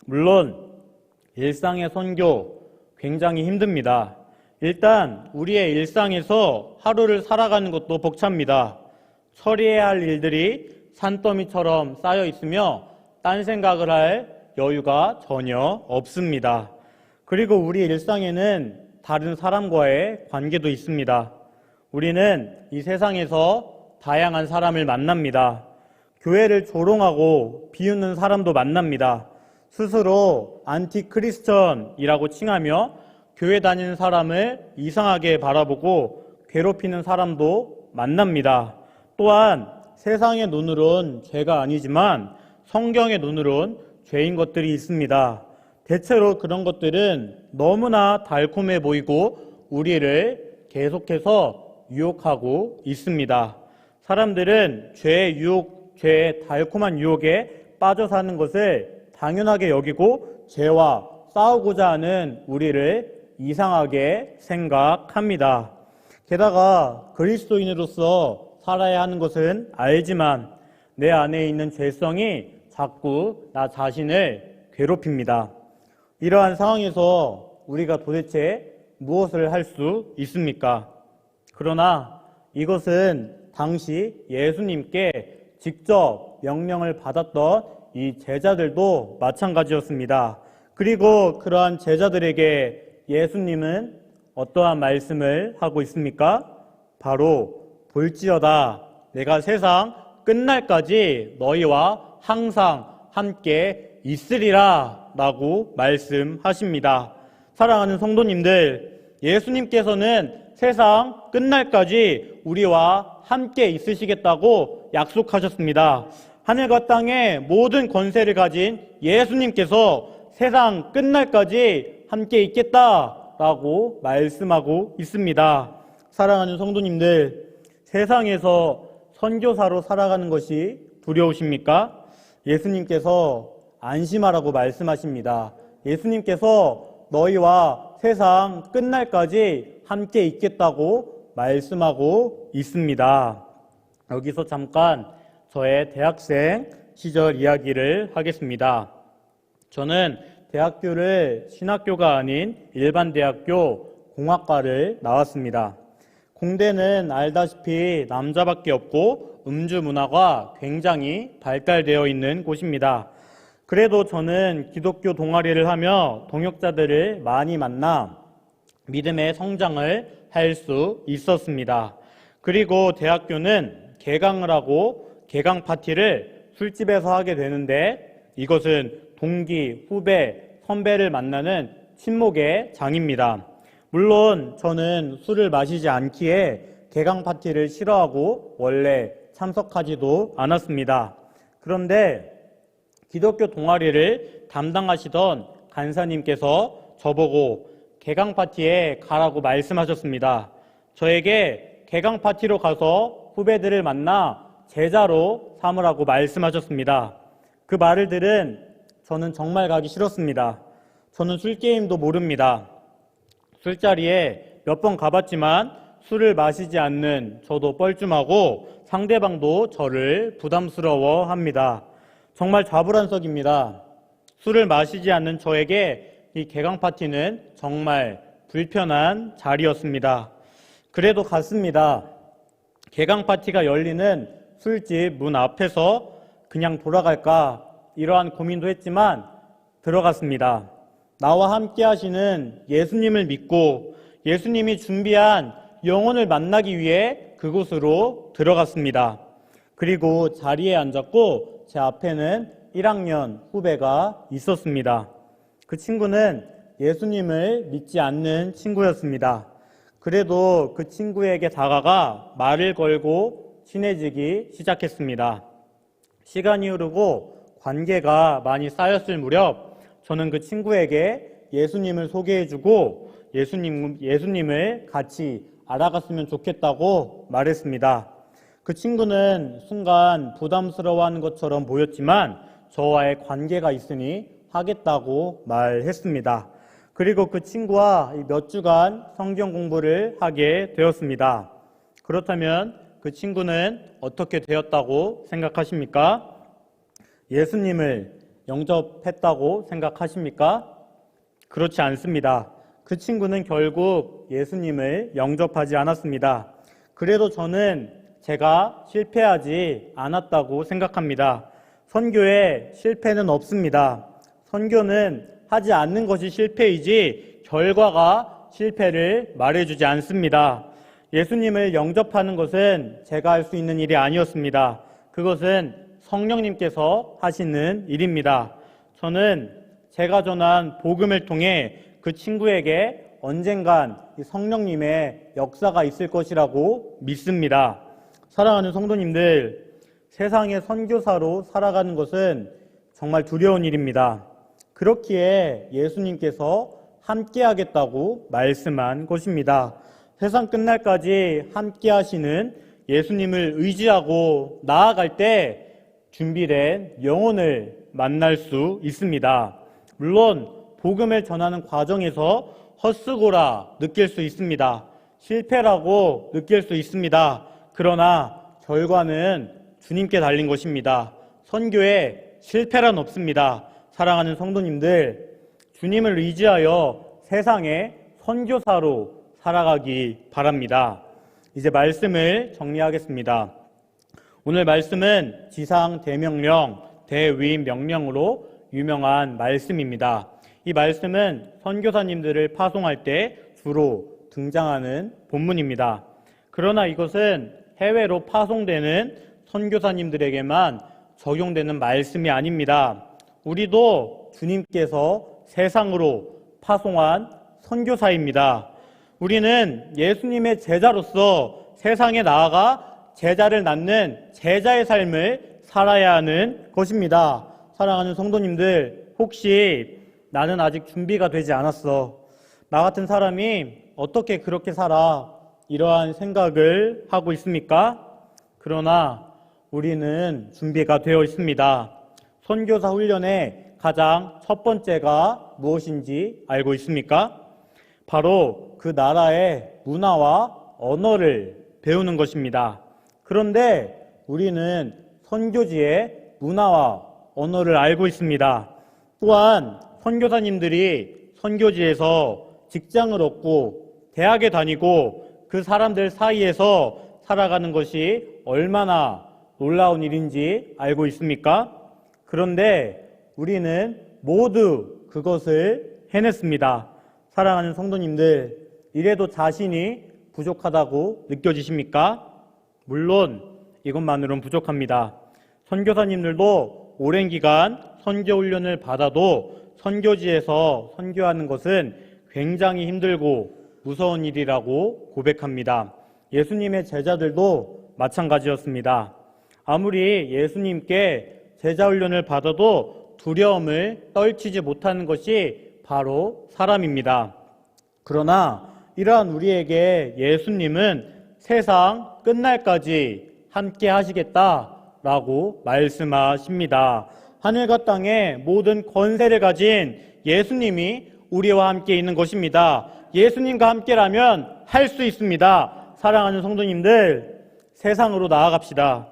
물론 일상의 선교 굉장히 힘듭니다. 일단 우리의 일상에서 하루를 살아가는 것도 벅찹니다. 처리해야 할 일들이 산더미처럼 쌓여 있으며 딴 생각을 할 여유가 전혀 없습니다. 그리고 우리 일상에는 다른 사람과의 관계도 있습니다. 우리는 이 세상에서 다양한 사람을 만납니다. 교회를 조롱하고 비웃는 사람도 만납니다. 스스로 안티크리스천이라고 칭하며 교회 다니는 사람을 이상하게 바라보고 괴롭히는 사람도 만납니다. 또한 세상의 눈으론 죄가 아니지만 성경의 눈으론 죄인 것들이 있습니다. 대체로 그런 것들은 너무나 달콤해 보이고 우리를 계속해서 유혹하고 있습니다. 사람들은 죄의 달콤한 유혹에 빠져 사는 것을 당연하게 여기고 죄와 싸우고자 하는 우리를 이상하게 생각합니다. 게다가 그리스도인으로서 살아야 하는 것은 알지만 내 안에 있는 죄성이 자꾸 나 자신을 괴롭힙니다. 이러한 상황에서 우리가 도대체 무엇을 할 수 있습니까? 그러나 이것은 당시 예수님께 직접 명령을 받았던 이 제자들도 마찬가지였습니다. 그리고 그러한 제자들에게 예수님은 어떠한 말씀을 하고 있습니까? 바로 볼지어다 내가 세상 끝날까지 너희와 항상 함께 있으리라 라고 말씀하십니다. 사랑하는 성도님들, 예수님께서는 세상 끝날까지 우리와 함께 있으시겠다고 약속하셨습니다. 하늘과 땅의 모든 권세를 가진 예수님께서 세상 끝날까지 함께 있겠다라고 말씀하고 있습니다. 사랑하는 성도님들, 세상에서 선교사로 살아가는 것이 두려우십니까? 예수님께서 안심하라고 말씀하십니다. 예수님께서 너희와 세상 끝날까지 함께 있겠다고 말씀하고 있습니다. 여기서 잠깐 저의 대학생 시절 이야기를 하겠습니다. 저는 대학교를 신학교가 아닌 일반 대학교 공학과를 나왔습니다. 공대는 알다시피 남자밖에 없고 음주 문화가 굉장히 발달되어 있는 곳입니다. 그래도 저는 기독교 동아리를 하며 동역자들을 많이 만나 믿음의 성장을 할 수 있었습니다. 그리고 대학교는 개강을 하고 개강 파티를 술집에서 하게 되는데 이것은 동기, 후배, 선배를 만나는 친목의 장입니다. 물론 저는 술을 마시지 않기에 개강 파티를 싫어하고 원래 참석하지도 않았습니다. 그런데 기독교 동아리를 담당하시던 간사님께서 저보고 개강 파티에 가라고 말씀하셨습니다. 저에게 개강 파티로 가서 후배들을 만나 제자로 삼으라고 말씀하셨습니다. 그 말을 들은 저는 정말 가기 싫었습니다. 저는 술게임도 모릅니다. 술자리에 몇 번 가봤지만 술을 마시지 않는 저도 뻘쭘하고 상대방도 저를 부담스러워합니다. 정말 좌불안석입니다. 술을 마시지 않는 저에게 이 개강 파티는 정말 불편한 자리였습니다. 그래도 갔습니다. 개강 파티가 열리는 술집 문 앞에서 그냥 돌아갈까 이러한 고민도 했지만 들어갔습니다. 나와 함께 하시는 예수님을 믿고 예수님이 준비한 영혼을 만나기 위해 그곳으로 들어갔습니다. 그리고 자리에 앉았고 제 앞에는 1학년 후배가 있었습니다. 그 친구는 예수님을 믿지 않는 친구였습니다. 그래도 그 친구에게 다가가 말을 걸고 친해지기 시작했습니다. 시간이 흐르고 관계가 많이 쌓였을 무렵 저는 그 친구에게 예수님을 소개해주고 예수님을 같이 알아갔으면 좋겠다고 말했습니다. 그 친구는 순간 부담스러워하는 것처럼 보였지만 저와의 관계가 있으니 하겠다고 말했습니다. 그리고 그 친구와 몇 주간 성경 공부를 하게 되었습니다. 그렇다면 그 친구는 어떻게 되었다고 생각하십니까? 예수님을 영접했다고 생각하십니까? 그렇지 않습니다. 그 친구는 결국 예수님을 영접하지 않았습니다. 그래도 저는 제가 실패하지 않았다고 생각합니다. 선교에 실패는 없습니다. 선교는 하지 않는 것이 실패이지 결과가 실패를 말해주지 않습니다. 예수님을 영접하는 것은 제가 할 수 있는 일이 아니었습니다. 그것은 성령님께서 하시는 일입니다. 저는 제가 전한 복음을 통해 그 친구에게 언젠간 성령님의 역사가 있을 것이라고 믿습니다. 사랑하는 성도님들, 세상의 선교사로 살아가는 것은 정말 두려운 일입니다. 그렇기에 예수님께서 함께 하겠다고 말씀한 것입니다. 세상 끝날까지 함께 하시는 예수님을 의지하고 나아갈 때 준비된 영혼을 만날 수 있습니다. 물론 복음을 전하는 과정에서 헛수고라 느낄 수 있습니다. 실패라고 느낄 수 있습니다. 그러나 결과는 주님께 달린 것입니다. 선교에 실패란 없습니다. 사랑하는 성도님들, 주님을 의지하여 세상의 선교사로 살아가기 바랍니다. 이제 말씀을 정리하겠습니다. 오늘 말씀은 지상 대명령, 대위임 명령으로 유명한 말씀입니다. 이 말씀은 선교사님들을 파송할 때 주로 등장하는 본문입니다. 그러나 이것은 해외로 파송되는 선교사님들에게만 적용되는 말씀이 아닙니다. 우리도 주님께서 세상으로 파송한 선교사입니다. 우리는 예수님의 제자로서 세상에 나아가 제자를 낳는 제자의 삶을 살아야 하는 것입니다. 사랑하는 성도님들, 혹시 나는 아직 준비가 되지 않았어, 나 같은 사람이 어떻게 그렇게 살아, 이러한 생각을 하고 있습니까? 그러나 우리는 준비가 되어 있습니다. 선교사 훈련의 가장 첫 번째가 무엇인지 알고 있습니까? 바로 그 나라의 문화와 언어를 배우는 것입니다. 그런데 우리는 선교지의 문화와 언어를 알고 있습니다. 또한 선교사님들이 선교지에서 직장을 얻고 대학에 다니고 그 사람들 사이에서 살아가는 것이 얼마나 놀라운 일인지 알고 있습니까? 그런데 우리는 모두 그것을 해냈습니다. 사랑하는 성도님들, 이래도 자신이 부족하다고 느껴지십니까? 물론 이것만으로는 부족합니다. 선교사님들도 오랜 기간 선교 훈련을 받아도 선교지에서 선교하는 것은 굉장히 힘들고 무서운 일이라고 고백합니다. 예수님의 제자들도 마찬가지였습니다. 아무리 예수님께 제자 훈련을 받아도 두려움을 떨치지 못하는 것이 바로 사람입니다. 그러나 이러한 우리에게 예수님은 세상 끝날까지 함께 하시겠다라고 말씀하십니다. 하늘과 땅의 모든 권세를 가진 예수님이 우리와 함께 있는 것입니다. 예수님과 함께라면 할 수 있습니다. 사랑하는 성도님들, 세상으로 나아갑시다.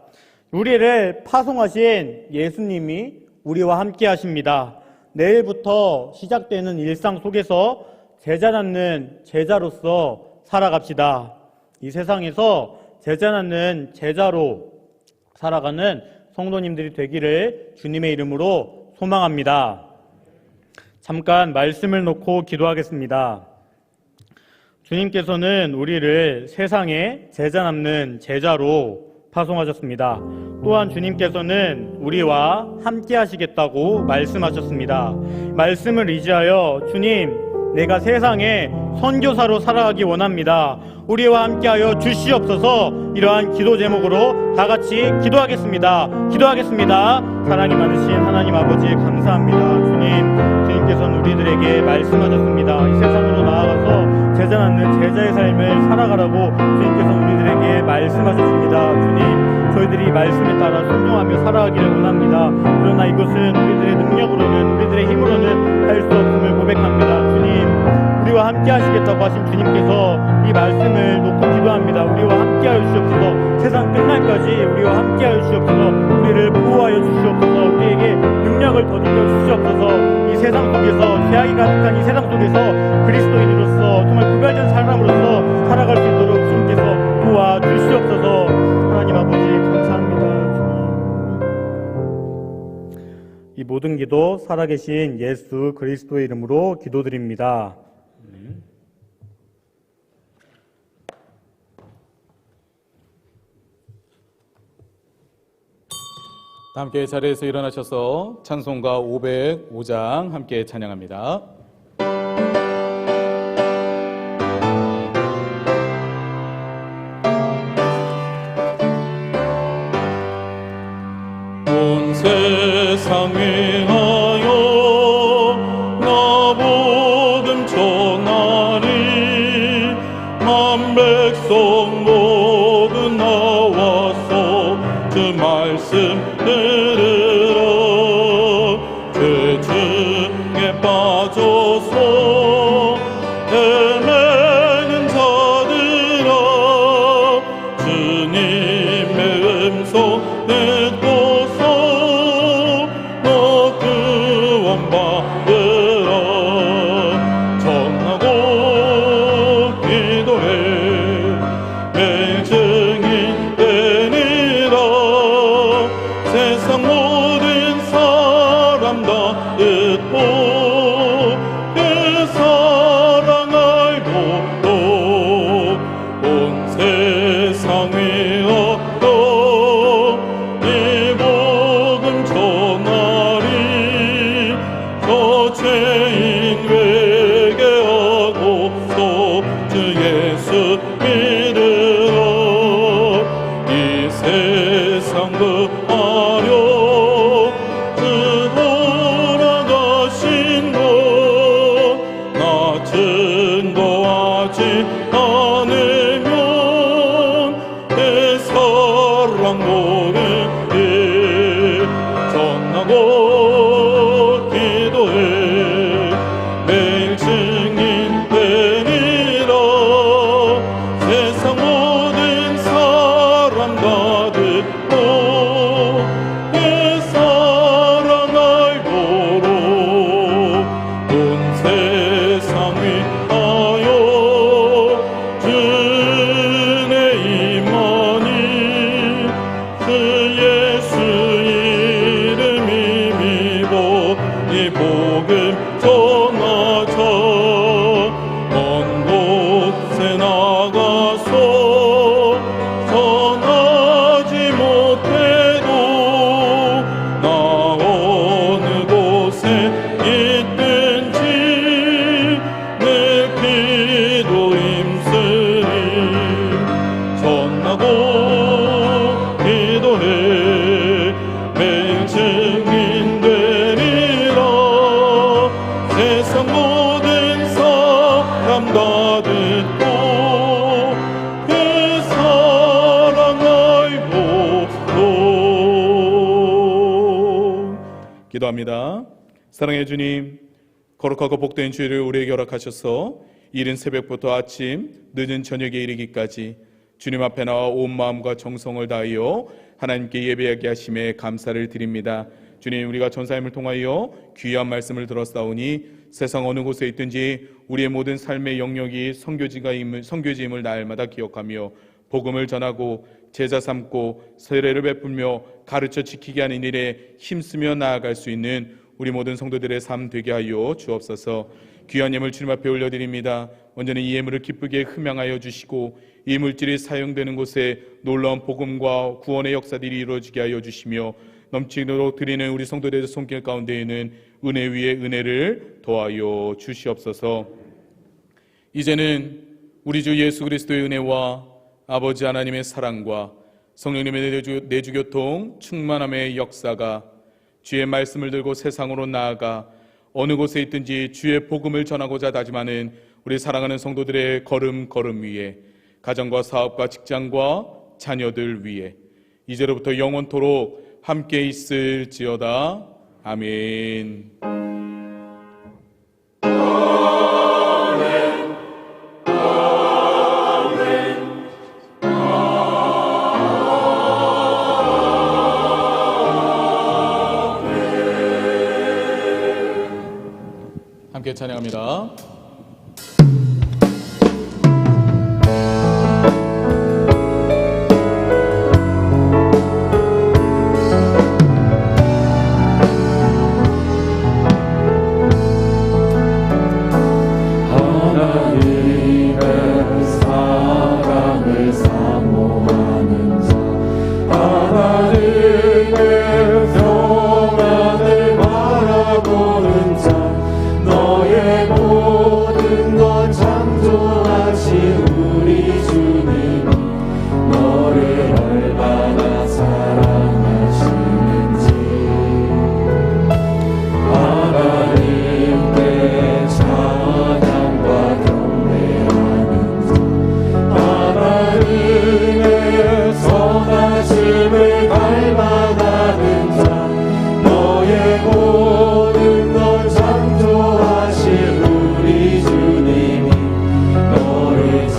우리를 파송하신 예수님이 우리와 함께 하십니다. 내일부터 시작되는 일상 속에서 제자 낳는 제자로서 살아갑시다. 이 세상에서 제자 낳는 제자로 살아가는 성도님들이 되기를 주님의 이름으로 소망합니다. 잠깐 말씀을 놓고 기도하겠습니다. 주님께서는 우리를 세상에 제자 남는 제자로 파송하셨습니다. 또한 주님께서는 우리와 함께 하시겠다고 말씀하셨습니다. 말씀을 의지하여 주님, 내가 세상에 선교사로 살아가기 원합니다. 우리와 함께하여 주시옵소서. 이러한 기도 제목으로 다 같이 기도하겠습니다. 사랑이 많으신 하나님 아버지 감사합니다. 주님께서는 우리들에게 말씀하셨습니다. 이 세상으로 나아가서 제자 낳는 제자의 삶을 살아가라고 주님께서는 우리들에게 말씀하셨습니다. 주님, 저희들이 말씀에 따라 순종하며 살아가기를 원합니다. 그러나 이것은 우리들의 능력으로는, 우리들의 힘으로는 할 수 없음을 고백합니다. 주님, 우리와 함께 하시겠다고 하신 주님께서 이 말씀을 놓고 기도합니다. 우리와 함께 하여 주시옵소서. 세상 끝날까지 우리와 함께 하여 주시옵소서. 우리를 보호하여 주시옵소서. 우리에게 능력을 더듬겨 주시옵소서. 이 세상 속에서, 죄악이 가득한 이 세상 속에서 그리스도인으로서 정말 구별된 사람으로서 살아갈 수 있도록 주님께서 도와주시옵소서. 하나님 아버지 감사합니다. 이 모든 기도 살아계신 예수 그리스도의 이름으로 기도드립니다. 함께 자리에서 일어나셔서 찬송가 505장 함께 찬양합니다. 온 세상 위하여 나 복음 전하리. 만 백성 모두 나와서 주 말씀 들으러. 죄 중에 빠져서 헤매는 자들아, 주님의 음성 듣고서 너 구원받으라. 전하고 기도해 매일 증인 되니라. 세상 모든 사람 다 듣고 그 사랑 알도록 온 세상 위하여 이 복음 전하리. 저 죄인 회개하고서 주 예수 믿으라. 이 세상 구하려 주 돌아가신 것 나 증거하지 않으면 내 사랑 모르게. 전하고 기도해 매일 증인 되니라. 세상 모든 사람 다 듣고 그 사랑 알도록 온 세상 위하여 주의 임하니. 그 예수 이름 힘입어 이 복음 전하자. 먼 곳에 나가서 전하지 못해도 나 어느 곳에 있든지 늘 기도 힘쓰리. 전하고 기도해 매일 증인 되리라. 세상 모든 사람 다 듣고 기도합니다. 사랑의 주님, 거룩하고 복된 주일을 우리에게 허락하셔서 이른 새벽부터 아침 늦은 저녁에 이르기까지 주님 앞에 나와 온 마음과 정성을 다하여 하나님께 예배하게 하심에 감사를 드립니다. 주님, 우리가 전사님을 통하여 귀한 말씀을 들었사오니 세상 어느 곳에 있든지 우리의 모든 삶의 영역이 선교지임을 날마다 기억하며 복음을 전하고 제자 삼고 세례를 베풀며 가르쳐 지키게 하는 일에 힘쓰며 나아갈 수 있는 우리 모든 성도들의 삶 되게 하여 주옵소서. 귀한 예물 주님 앞에 올려드립니다. 온전히 이 예물을 기쁘게 흠양하여 주시고 이 물질이 사용되는 곳에 놀라운 복음과 구원의 역사들이 이루어지게 하여 주시며 넘치도록 드리는 우리 성도들의 손길 가운데에는 은혜 위에 은혜를 더하여 주시옵소서. 이제는 우리 주 예수 그리스도의 은혜와 아버지 하나님의 사랑과 성령님의 내주교통 충만함의 역사가 주의 말씀을 들고 세상으로 나아가 어느 곳에 있든지 주의 복음을 전하고자 다짐하는 우리 사랑하는 성도들의 걸음 위에 가정과 사업과 직장과 자녀들 위에 이제로부터 영원토록 함께 있을지어다. 아멘. 함께 찬양합니다. 창조하신 우리 주님이 너를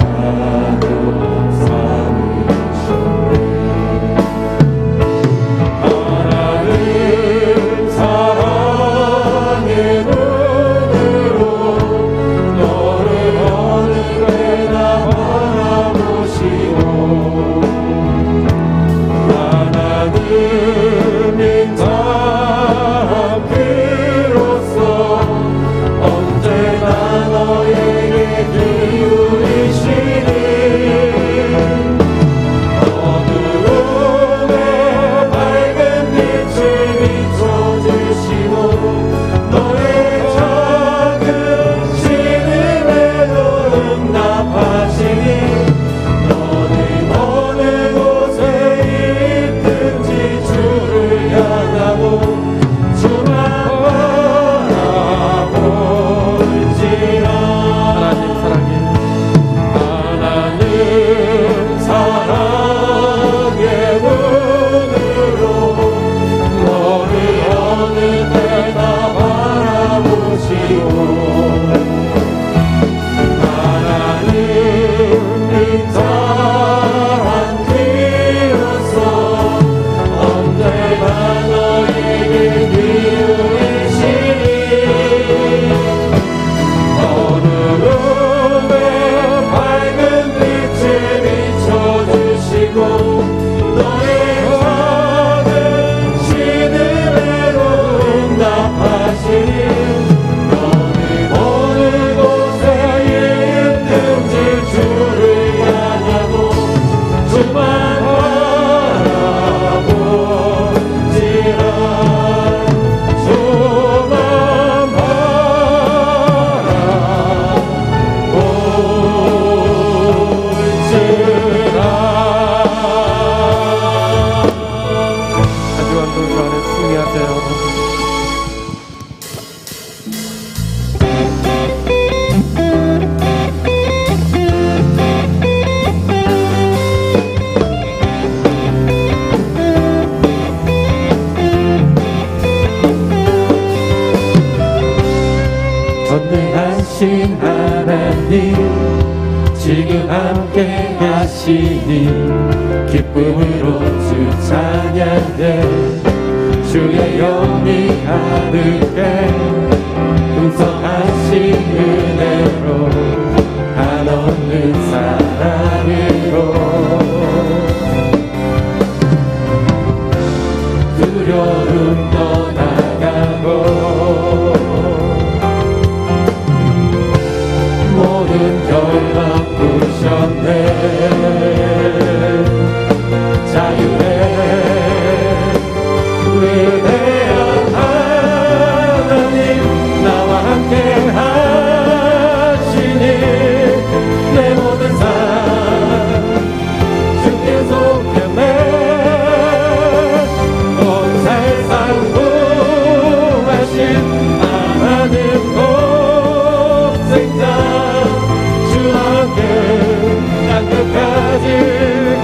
오신 하나님 지금 함께 하시니 기쁨으로 주 찬양해 주의 영이 가득해 풍성하신 은혜로 한없는 사랑으로 두려움 떠나가고 모든 결박 부셨네 자유의 위대한 하나님 나와 함께 하시니 내 모든 삶 주께 속했네 온 세상 구하신 하나님 독생자 주와 함께 땅끝까지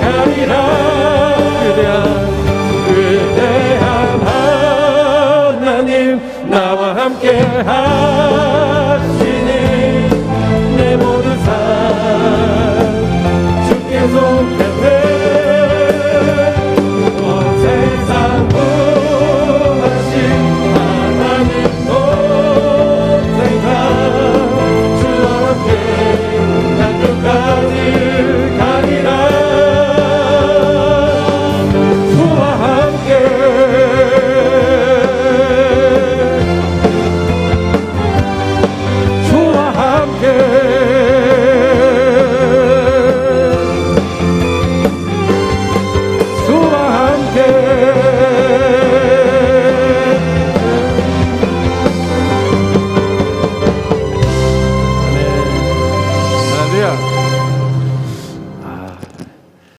가리라 위대한 하나님 나와 함께